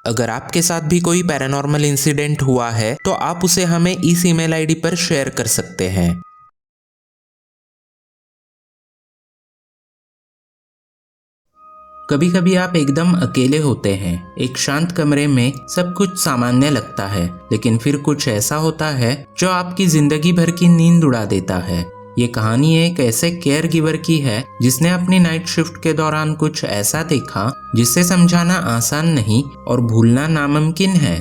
अगर आपके साथ भी कोई पैरानॉर्मल इंसिडेंट हुआ है तो आप उसे हमें इस ईमेल आईडी पर शेयर कर सकते हैं। कभी कभी आप एकदम अकेले होते हैं, एक शांत कमरे में सब कुछ सामान्य लगता है, लेकिन फिर कुछ ऐसा होता है जो आपकी जिंदगी भर की नींद उड़ा देता है। ये कहानी एक ऐसे केयर गिवर की है जिसने अपनी नाइट शिफ्ट के दौरान कुछ ऐसा देखा जिसे समझाना आसान नहीं और भूलना नामुमकिन है।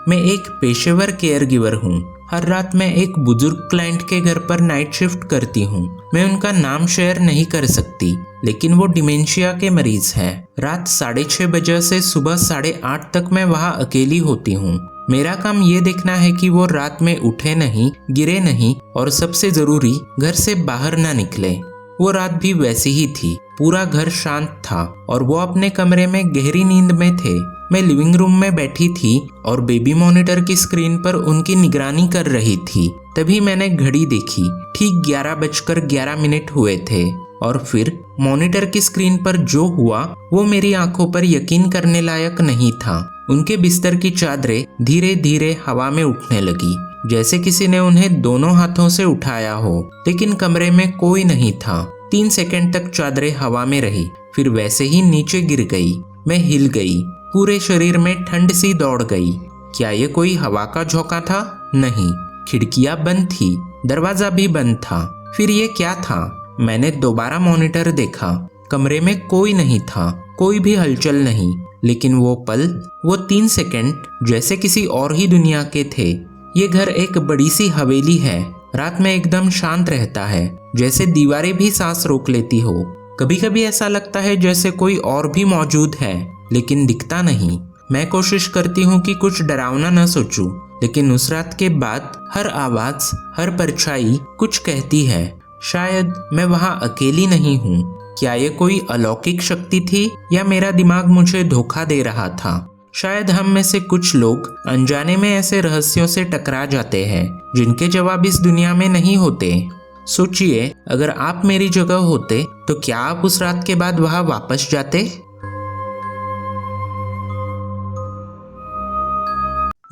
मैं एक पेशेवर केयर गिवर हूँ। हर रात मैं एक बुजुर्ग क्लाइंट के घर पर नाइट शिफ्ट करती हूँ। मैं उनका नाम शेयर नहीं कर सकती, लेकिन वो डिमेंशिया के मरीज हैं। रात 6:30 बजे से सुबह 8:30 तक मैं वहाँ अकेली होती हूँ। मेरा काम ये देखना है कि वो रात में उठे नहीं, गिरे नहीं और सबसे जरूरी घर से बाहर ना निकले। वो रात भी वैसी ही थी। पूरा घर शांत था और वो अपने कमरे में गहरी नींद में थे। मैं लिविंग रूम में बैठी थी और बेबी मॉनिटर की स्क्रीन पर उनकी निगरानी कर रही थी। तभी मैंने घड़ी देखी। ठीक 11:11 हुए थे और फिर मॉनिटर की स्क्रीन पर जो हुआ वो मेरी आंखों पर यकीन करने लायक नहीं था। उनके बिस्तर की चादरें धीरे धीरे हवा में उठने लगी, जैसे किसी ने उन्हें दोनों हाथों से उठाया हो, लेकिन कमरे में कोई नहीं था। 3 सेकंड तक चादरें हवा में रही, फिर वैसे ही नीचे गिर गई। मैं हिल गई, पूरे शरीर में ठंड सी दौड़ गई। क्या ये कोई हवा का झोंका था? नहीं, खिड़कियां बंद थी, दरवाजा भी बंद था। फिर ये क्या था? मैंने दोबारा मॉनिटर देखा। कमरे में कोई नहीं था, कोई भी हलचल नहीं, लेकिन वो पल, वो 3 सेकंड जैसे किसी और ही दुनिया के थे। ये घर एक बड़ी सी हवेली है। रात में एकदम शांत रहता है, जैसे दीवारें भी सांस रोक लेती हो। कभी कभी ऐसा लगता है जैसे कोई और भी मौजूद है, लेकिन दिखता नहीं। मैं कोशिश करती हूँ कि कुछ डरावना न सोचूं, लेकिन उस रात के बाद हर आवाज, हर परछाई कुछ कहती है। शायद मैं वहाँ अकेली नहीं हूँ। क्या ये कोई अलौकिक शक्ति थी या मेरा दिमाग मुझे धोखा दे रहा था? शायद हम में से कुछ लोग अनजाने में ऐसे रहस्यों से टकरा जाते हैं जिनके जवाब इस दुनिया में नहीं होते। सोचिए, अगर आप मेरी जगह होते तो क्या आप उस रात के बाद वहां वापस जाते?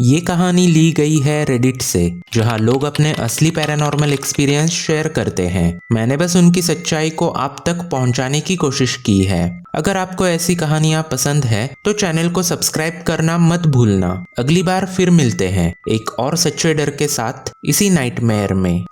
ये कहानी ली गई है रेडिट से, जहां लोग अपने असली पैरानॉर्मल एक्सपीरियंस शेयर करते हैं। मैंने बस उनकी सच्चाई को आप तक पहुंचाने की कोशिश की है। अगर आपको ऐसी कहानियां पसंद है तो चैनल को सब्सक्राइब करना मत भूलना। अगली बार फिर मिलते हैं एक और सच्चे डर के साथ इसी नाइटमेयर में।